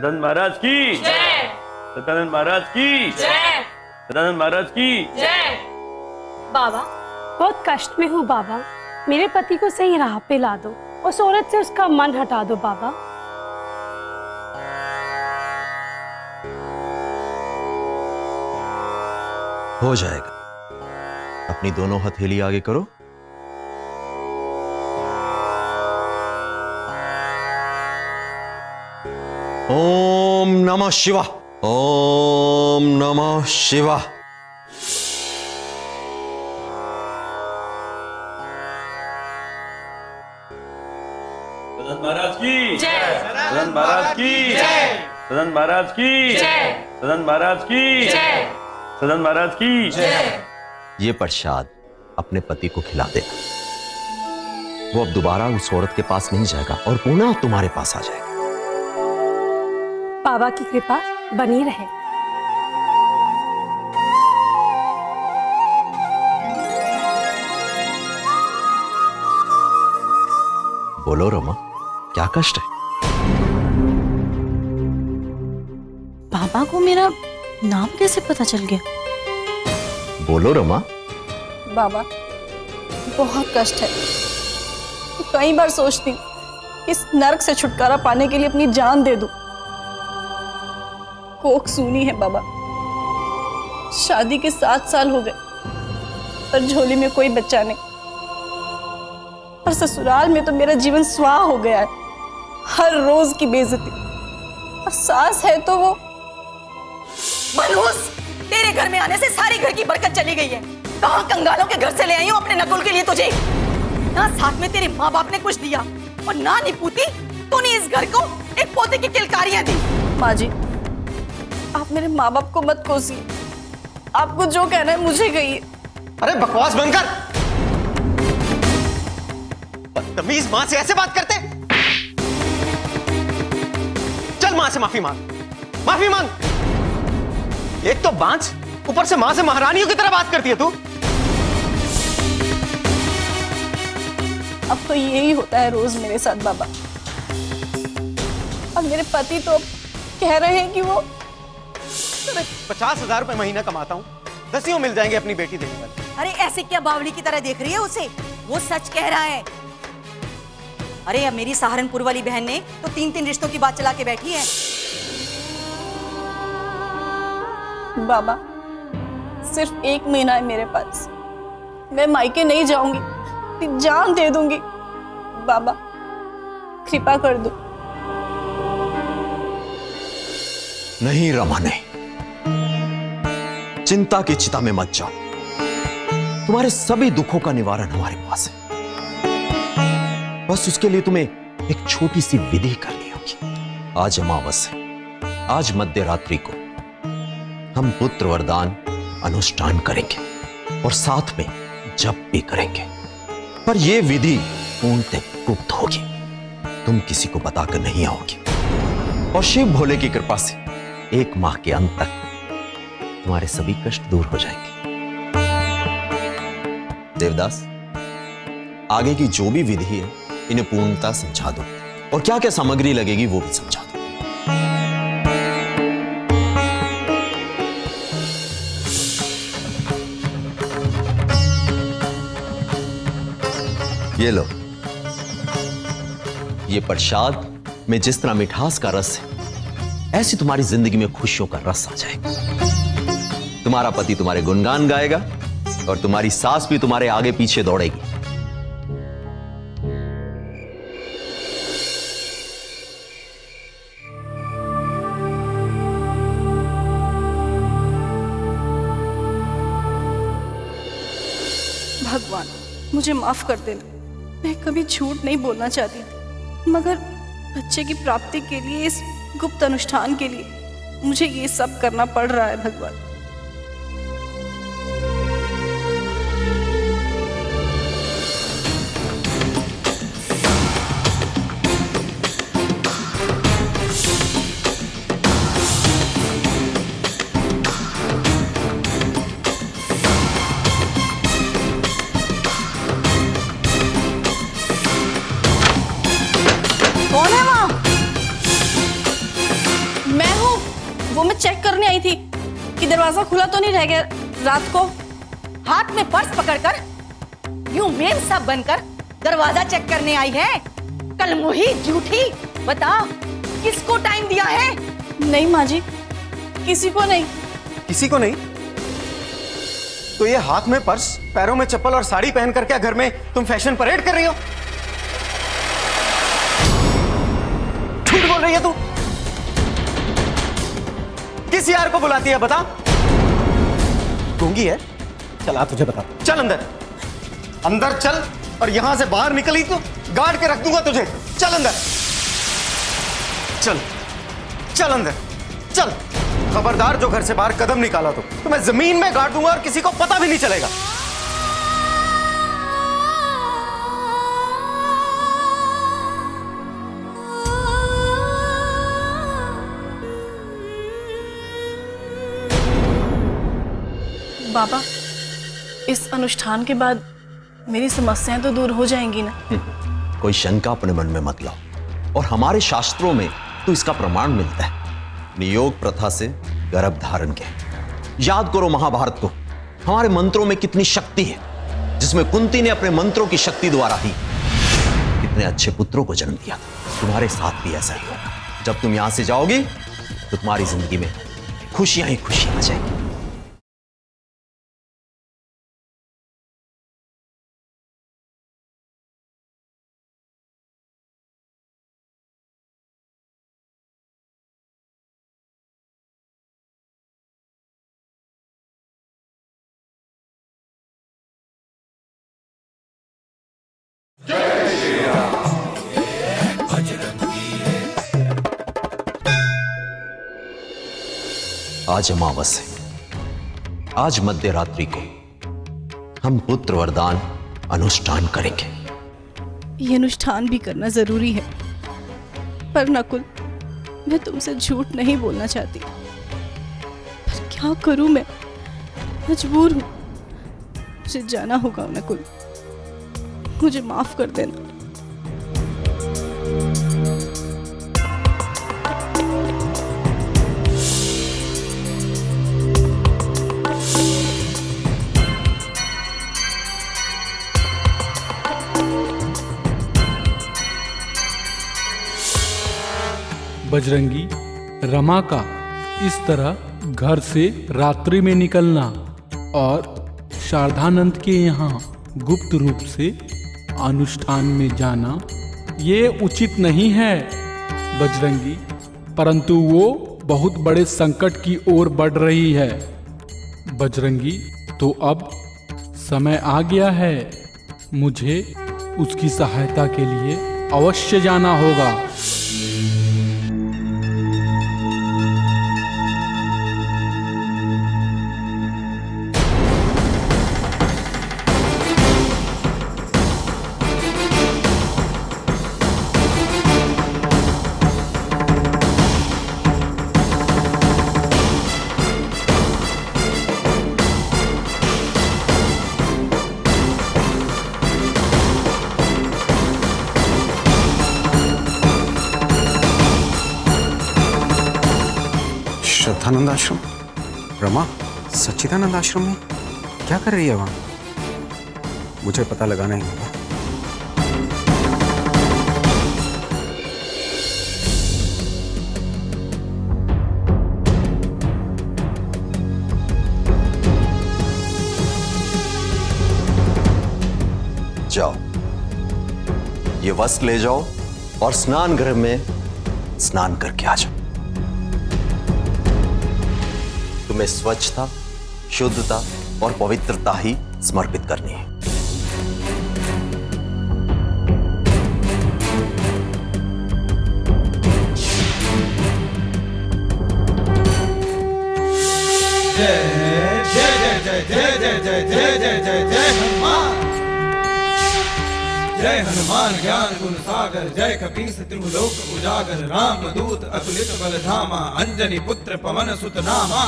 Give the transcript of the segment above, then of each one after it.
सदानंद महाराज की जय, सदानंद महाराज की जय, सदानंद महाराज की जय। बाबा बहुत कष्ट में हूँ बाबा, मेरे पति को सही राह पे ला दो, उस औरत से उसका मन हटा दो बाबा। हो जाएगा। अपनी दोनों हथेली आगे करो। ओम नमः शिवाय, ओम नमः शिवाय। सदानंद महाराज की जय, सदानंद महाराज की जय, सदानंद महाराज की जय, सदानंद महाराज की जय, सदानंद महाराज की जय। ये प्रसाद अपने पति को खिला देना, वो अब दोबारा उस औरत के पास नहीं जाएगा और पुनः तुम्हारे पास आ जाएगा। बाबा की कृपा बनी रहे। बोलो रमा, क्या कष्ट है? बाबा को मेरा नाम कैसे पता चल गया? बोलो रमा। बाबा बहुत कष्ट है, कई बार सोचती हूँ कि इस नरक से छुटकारा पाने के लिए अपनी जान दे दूं। कोख सूनी है बाबा, शादी के 7 साल हो गए पर झोली में कोई बच्चा नहीं, और ससुराल में तो मेरा जीवन स्वाह हो गया है, हर रोज की बेइज्जती। और सास है तो वो मनहूस, तेरे घर में आने से सारी घर की बरकत चली गई है। कहाँ कंगालों के घर से ले आई हूँ अपने नकुल के लिए तुझे। ना साथ में तेरे माँ बाप ने कुछ दिया और ना निपूती तूने इस घर को एक पोते की किलकारियां दी। माँ जी, आप मेरे माँ बाप को मत कोसिए, आपको जो कहना है मुझे कहिए। अरे बकवास बंद कर। बदतमीज माँ से ऐसे बात करते? चल माँ से माफी मांग, माफी मांग। एक तो बांझ, ऊपर से माँ से महारानियों की तरह बात करती है तू। अब तो यही होता है रोज मेरे साथ बाबा, और मेरे पति तो कह रहे हैं कि वो 50,000 रुपए महीना कमाता हूँ, 10 मिल जाएंगे अपनी बेटी देने वाले। अरे ऐसे क्या बावली की तरह देख रही है उसे, वो सच कह रहा है। अरे अब मेरी सहारनपुर वाली बहन ने तो 3-3 रिश्तों की बात चला के बैठी है। बाबा सिर्फ 1 महीना है मेरे पास, मैं मायके नहीं जाऊंगी, जान दे दूंगी। बाबा कृपा कर दो। नहीं रमा नहीं, चिंता की चिता में मत जाओ, तुम्हारे सभी दुखों का निवारण हमारे पास है। बस उसके लिए तुम्हें एक छोटी सी विधि करनी होगी। आज अमावस है, आज मध्य रात्रि को हम पुत्र वरदान अनुष्ठान करेंगे और साथ में जप भी करेंगे, पर यह विधि पूर्णतः गुप्त होगी, तुम किसी को बताकर नहीं आओगी। और शिव भोले की कृपा से 1 माह के अंत तक तुम्हारे सभी कष्ट दूर हो जाएंगे। देवदास, आगे की जो भी विधि है इन्हें पूर्णता समझा दो, और क्या क्या सामग्री लगेगी वो भी समझा दो। ये लो, ये प्रसाद में जिस तरह मिठास का रस है, ऐसी तुम्हारी जिंदगी में खुशियों का रस आ जाएगा। तुम्हारा पति तुम्हारे गुणगान गाएगा और तुम्हारी सास भी तुम्हारे आगे पीछे दौड़ेगी। भगवान मुझे माफ कर देना, मैं कभी झूठ नहीं बोलना चाहती थी, मगर बच्चे की प्राप्ति के लिए, इस गुप्त अनुष्ठान के लिए मुझे ये सब करना पड़ रहा है। भगवान कौन है वहां? वो मैं चेक करने आई थी कि दरवाजा खुला तो नहीं रह गया रात को। हाथ में पर्स पकड़कर यूं मेम साहब बनकर दरवाजा चेक करने आई है? कल मुही झूठी, बताओ किसको टाइम दिया है? नहीं माँ जी, किसी को नहीं। किसी को नहीं? तो ये हाथ में पर्स, पैरों में चप्पल और साड़ी पहन कर क्या घर में तुम फैशन परेड कर रही हो? झूठ बोल रही है तू। किस यार को बुलाती है बता? गूंगी है? चल आ तुझे बता। चल अंदर, अंदर चल, और यहां से बाहर निकली तो गाड़ के रख दूंगा तुझे। चल अंदर, चल चल अंदर चल। खबरदार जो घर से बाहर कदम निकाला तो मैं जमीन में गाड़ दूंगा और किसी को पता भी नहीं चलेगा। बाबा, इस अनुष्ठान के बाद मेरी समस्याएं तो दूर हो जाएंगी ना? कोई शंका अपने मन में मत लाओ, और हमारे शास्त्रों में तो इसका प्रमाण मिलता है। नियोग प्रथा से गर्भ धारण के याद करो महाभारत को। हमारे मंत्रों में कितनी शक्ति है, जिसमें कुंती ने अपने मंत्रों की शक्ति द्वारा ही कितने अच्छे पुत्रों को जन्म दिया। तुम्हारे साथ भी ऐसा ही होगा। जब तुम यहां से जाओगी तो तुम्हारी जिंदगी में खुशियां ही खुशियां आ जाएंगी। आज अमावस है। आज मध्य रात्रि को हम पुत्र वरदान अनुष्ठान करेंगे। ये अनुष्ठान भी करना जरूरी है, पर नकुल, मैं तुमसे झूठ नहीं बोलना चाहती, पर क्या करूं मैं, मजबूर हूं। मुझे जाना होगा नकुल, मुझे माफ कर देना। बजरंगी, रमा का इस तरह घर से रात्रि में निकलना और शारदानंद के यहाँ गुप्त रूप से अनुष्ठान में जाना ये उचित नहीं है बजरंगी, परंतु वो बहुत बड़े संकट की ओर बढ़ रही है बजरंगी। तो अब समय आ गया है, मुझे उसकी सहायता के लिए अवश्य जाना होगा। श्रद्धानंद आश्रम? रमा सच्चिदानंद आश्रम में क्या कर रही है वहां? मुझे पता लगाना ही होगा। जाओ, ये वस्त्र ले जाओ और स्नान गृह में स्नान करके आ जाओ। तुम्हें स्वच्छता, शुद्धता और पवित्रता ही समर्पित करनी है। जय जय जय जय जय जय जय जय जय जय हनुमान, जय हनुमान ज्ञान गुण सागर, जय कपीस त्रिलोक उजागर, राम दूत अतुलित बल धामा, अंजनी पुत्र पवन सुत नामा।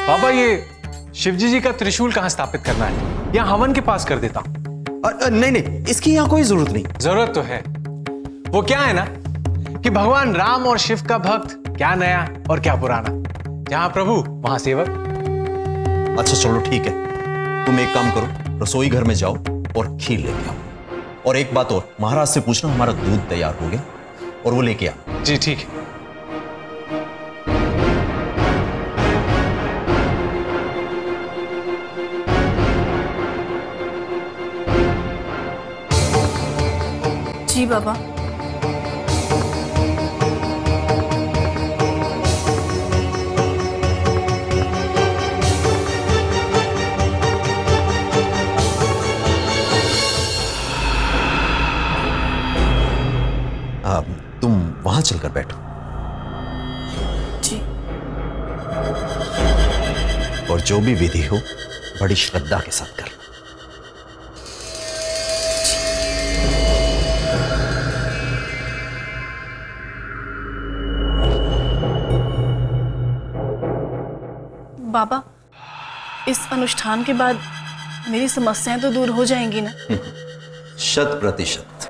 बाबा, ये शिवजी जी का त्रिशूल कहाँ स्थापित करना है? यहाँ हवन के पास कर देता हूं। नहीं नहीं, इसकी यहाँ कोई जरूरत नहीं। जरूरत तो है। वो क्या है ना कि भगवान राम और शिव का भक्त, क्या नया और क्या पुराना, जहां प्रभु वहां सेवक। अच्छा चलो ठीक है, तुम एक काम करो, रसोई घर में जाओ और खीर लेके आओ। और एक बात और, महाराज से पूछना हमारा दूध तैयार हो गया और वो लेके आओ। जी ठीक है। जी बाबा। तुम वहां चलकर बैठो। जी। और जो भी विधि हो बड़ी श्रद्धा के साथ करना। बाबा, इस अनुष्ठान के बाद मेरी समस्याएं तो दूर हो जाएंगी ना? 100%।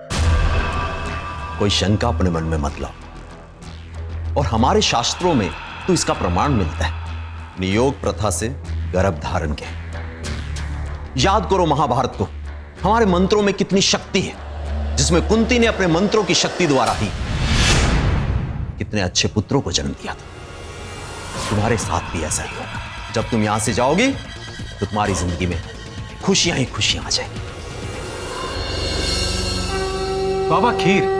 कोई शंका अपने मन में मत लाओ। और हमारे शास्त्रों में तो इसका प्रमाण मिलता है, नियोग प्रथा से गर्भ धारण के। याद करो महाभारत को, हमारे मंत्रों में कितनी शक्ति है, जिसमें कुंती ने अपने मंत्रों की शक्ति द्वारा ही कितने अच्छे पुत्रों को जन्म दिया था। तुम्हारे साथ भी ऐसा ही होगा। जब तुम यहां से जाओगी तो तुम्हारी जिंदगी में खुशियां ही खुशियां आ जाएंगी। बाबा खीर,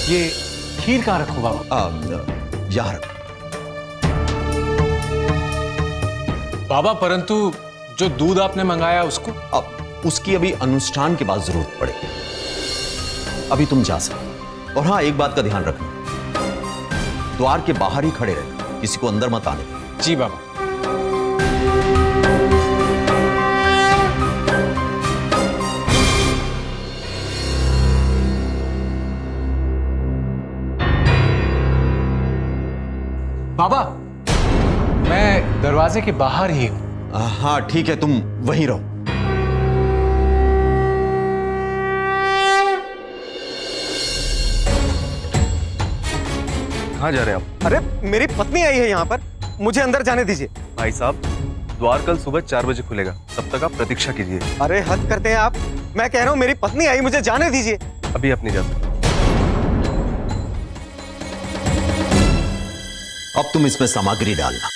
ये खीर कहां रखूं बाबा? यहाँ रखो। बाबा परंतु जो दूध आपने मंगाया उसको? अब उसकी अभी अनुष्ठान के बाद जरूरत पड़ेगी, अभी तुम जा सकते। और हाँ, एक बात का ध्यान रखना, द्वार के बाहर ही खड़े रहना, किसी को अंदर मत आने देना। जी बाबा। बाबा मैं दरवाजे के बाहर ही हूं। हाँ ठीक है, तुम वहीं रहो। कहाँ जा रहे हैं आप? अरे मेरी पत्नी आई है यहाँ पर, मुझे अंदर जाने दीजिए। भाई साहब, द्वार कल सुबह 4 बजे खुलेगा, तब तक आप प्रतीक्षा कीजिए। अरे हद करते हैं आप, मैं कह रहा हूँ मेरी पत्नी आई, मुझे जाने दीजिए। अभी आप नहीं जा सकते। अब तुम इसमें सामग्री डालना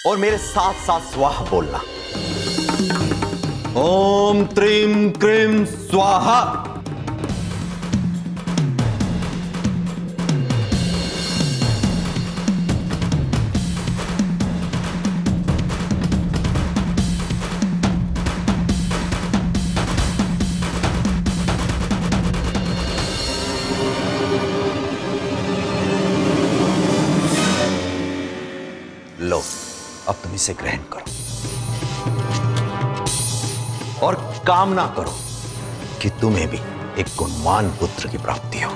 और मेरे साथ साथ स्वाहा बोलना। ओम त्रीम क्रीम स्वाहा। लो, अब तुम इसे ग्रहण करो और कामना करो कि तुम्हें भी एक गुणवान पुत्र की प्राप्ति हो।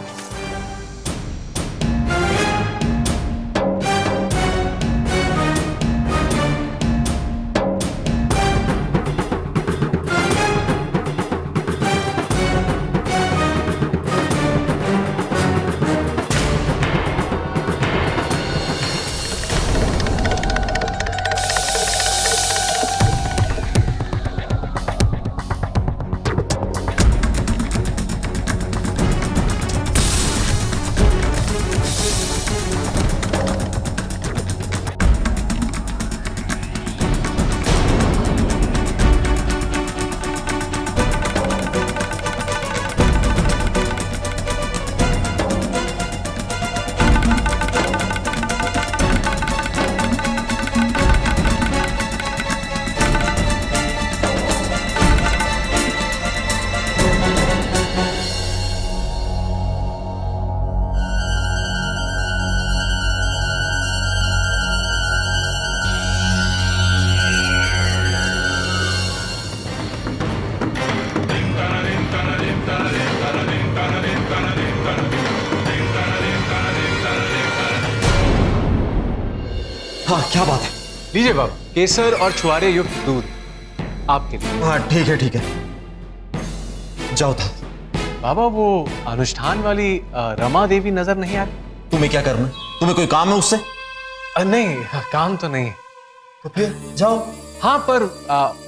हाँ क्या बात है? लीजिए बाबा, केसर और छुआरे युक्त दूध। आपके लिए। हाँ ठीक है ठीक है, जाओ था। बाबा वो अनुष्ठान वाली रमा देवी नजर नहीं आ रही? तुम्हें क्या करना, तुम्हें कोई काम है उससे? नहीं काम तो नहीं है। तो फिर जाओ। हाँ पर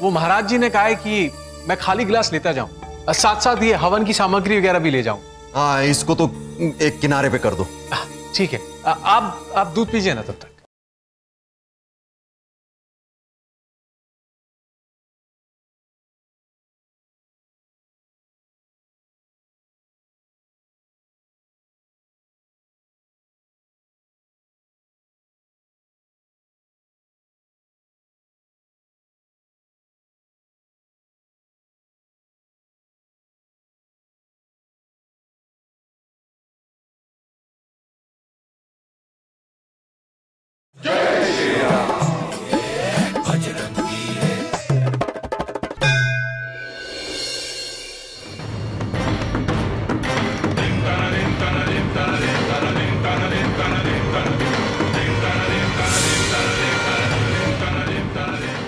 वो महाराज जी ने कहा है कि मैं खाली गिलास लेता जाऊं, साथ साथ ये हवन की सामग्री वगैरह भी ले जाऊं। हाँ इसको तो एक किनारे पे कर दो। ठीक है, आप दूध पीजिए ना तब तक।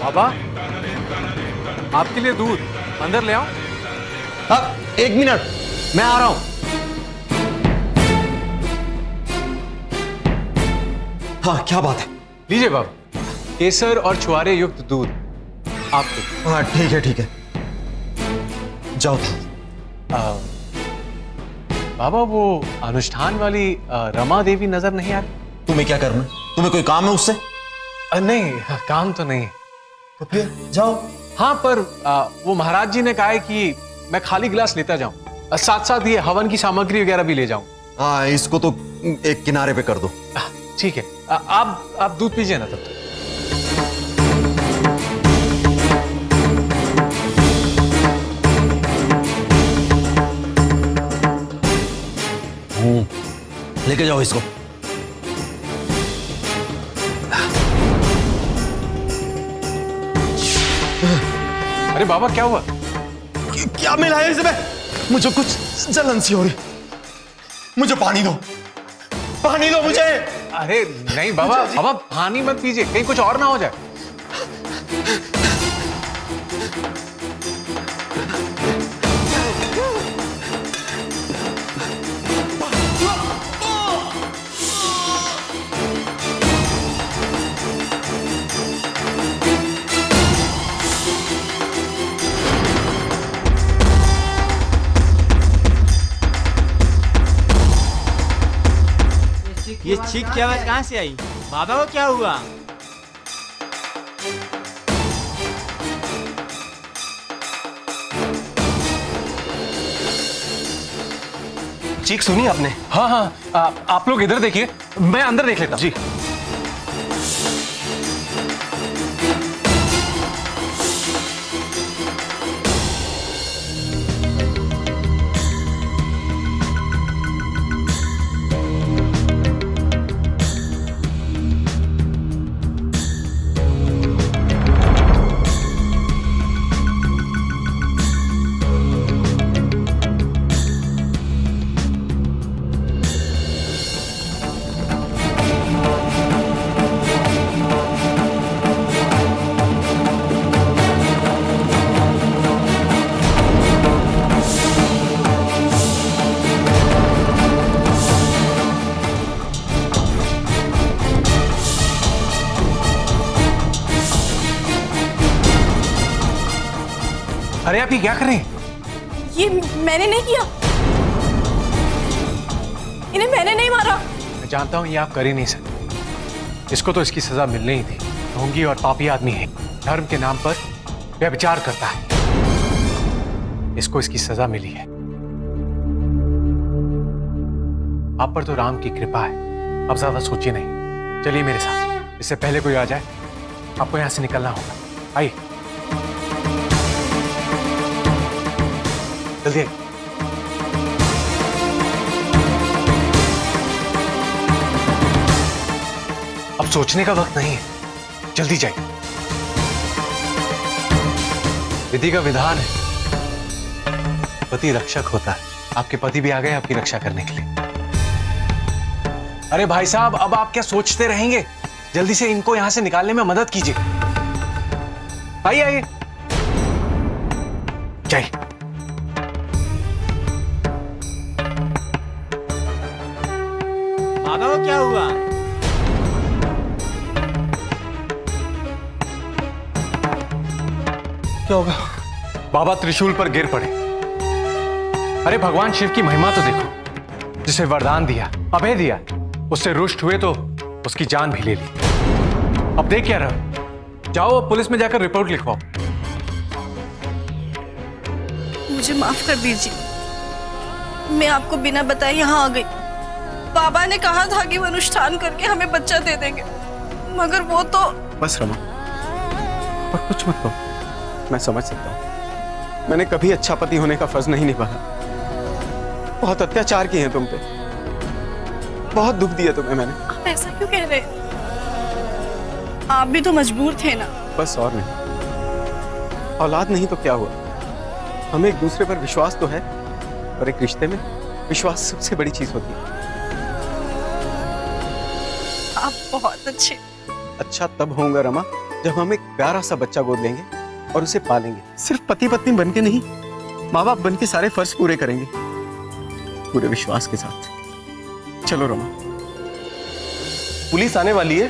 बाबा आपके लिए दूध अंदर ले आओ। अब 1 मिनट, मैं आ रहा हूं। हाँ क्या बात है? लीजिए बाबा, केसर और छुआरे युक्त दूध आपको। हाँ ठीक है, जाओ था। बाबा वो अनुष्ठान वाली रमा देवी नजर नहीं आ रही? तुम्हें क्या करना, तुम्हें कोई काम है उससे? नहीं काम तो नहीं है। तो फिर जाओ। हाँ पर वो महाराज जी ने कहा है कि मैं खाली गिलास लेता जाऊं, साथ साथ ये हवन की सामग्री वगैरह भी ले जाऊं। हाँ इसको तो एक किनारे पे कर दो। ठीक है, आप दूध पीजिए ना तब तक। लेके जाओ इसको। अरे बाबा क्या हुआ? क्या मिला है इसमें? मुझे कुछ जलन सी हो रही, मुझे पानी दो, पानी दो मुझे। अरे नहीं बाबा, बाबा पानी मत पीजिए, कहीं कुछ और ना हो जाए। ये चीख की आवाज कहाँ से आई? बाबा को क्या हुआ? चीख सुनी आपने? हाँ, आप लोग इधर देखिए, मैं अंदर देख लेता हूं। जी। अरे आप ये क्या कर रहे हैं? ये मैंने नहीं किया, इन्हें मैंने नहीं मारा। मैं जानता हूं ये आप कर ही नहीं सकते, इसको तो इसकी सजा मिलनी ही थी। ढोंगी और पापी आदमी है, धर्म के नाम पर व्यभिचार करता है, इसको इसकी सजा मिली है। आप पर तो राम की कृपा है, अब ज्यादा सोचिए नहीं। चलिए मेरे साथ, इससे पहले कोई आ जाए। आपको यहां से निकलना होगा, आइए जल्दी। अब सोचने का वक्त नहीं है, जल्दी जाइए। विधि का विधान है, पति रक्षक होता है। आपके पति भी आ गए आपकी रक्षा करने के लिए। अरे भाई साहब, अब आप क्या सोचते रहेंगे? जल्दी से इनको यहां से निकालने में मदद कीजिए। आइए आइए। जय। बाबा को क्या हुआ? क्या होगा? बाबा त्रिशूल पर गिर पड़े। अरे भगवान शिव की महिमा तो देखो, जिसे वरदान दिया, अभय दिया, उससे रुष्ट हुए तो उसकी जान भी ले ली। अब देख क्या रहो, जाओ पुलिस में जाकर रिपोर्ट लिखवाओ। मुझे माफ कर दीजिए, मैं आपको बिना बताए यहाँ आ गई। बाबा ने कहा था कि वो अनुष्ठान करके हमें बच्चा दे देंगे, मगर वो तो। बस रमा, और कुछ मत कहो। मैं समझ सकता हूँ, मैंने कभी अच्छा पति होने का फर्ज नहीं निभाया। बहुत अत्याचार किए हैं तुम पे, बहुत दुख दिया तुम्हें मैंने। आप ऐसा क्यों कह रहे हैं? आप भी तो मजबूर थे ना। बस और नहीं। औलाद नहीं तो क्या हुआ, हमें एक दूसरे पर विश्वास तो है, और एक रिश्ते में विश्वास सबसे बड़ी चीज होती है। आप बहुत अच्छे। अच्छा तब होऊंगा रमा, जब हम एक प्यारा सा बच्चा गोद लेंगे और उसे पालेंगे। सिर्फ पति पत्नी बनके नहीं, माँ बाप बनके सारे फर्ज पूरे करेंगे, पूरे विश्वास के साथ। चलो रमा। पुलिस आने वाली है,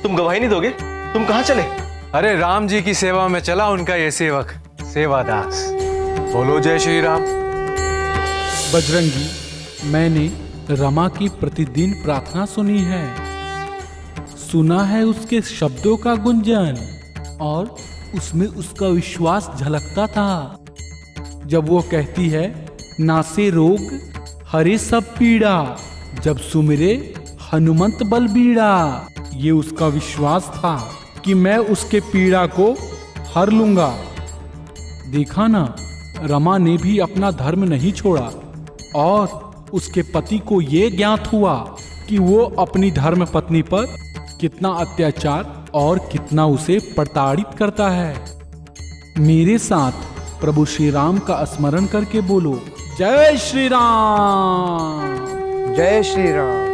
तुम गवाही नहीं दोगे? तुम कहाँ चले? अरे राम जी की सेवा में चला उनका ये सेवक सेवादास। बोलो जय श्री राम। बजरंगी, मैंने रमा की प्रतिदिन प्रार्थना सुनी है, सुना है उसके शब्दों का गुंजन, और उसमें उसका विश्वास झलकता था जब वो कहती है, नासे रोग हरे सब पीड़ा, जब सुमिरे हनुमंत बलबीड़ा। ये उसका विश्वास था कि मैं उसके पीड़ा को हर लूंगा। देखा ना, रमा ने भी अपना धर्म नहीं छोड़ा, और उसके पति को ये ज्ञात हुआ कि वो अपनी धर्म पत्नी पर कितना अत्याचार और कितना उसे प्रताड़ित करता है। मेरे साथ प्रभु श्री राम का स्मरण करके बोलो, जय श्री राम, जय श्री राम।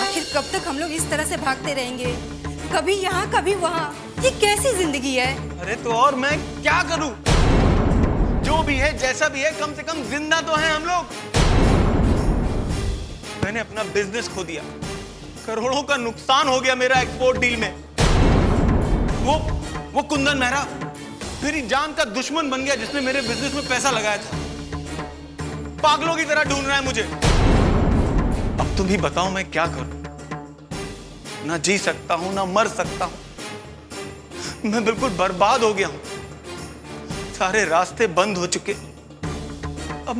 आखिर कब तक हम लोग इस तरह से भागते रहेंगे, कभी यहाँ कभी वहाँ? ये कैसी जिंदगी है? अरे तो और मैं क्या करूं? जो भी है जैसा भी है, कम से कम जिंदा तो हैं हम लोग। मैंने अपना बिजनेस खो दिया, करोड़ों का नुकसान हो गया मेरा एक्सपोर्ट डील में। वो कुंदन मेहरा मेरी जान का दुश्मन बन गया, जिसने मेरे बिजनेस में पैसा लगाया था। पागलों की तरह ढूंढ रहा है मुझे। अब तुम ही बताओ मैं क्या करूं? ना जी सकता हूं, ना मर सकता हूं। मैं बिल्कुल बर्बाद हो गया हूं, सारे रास्ते बंद हो चुके। अब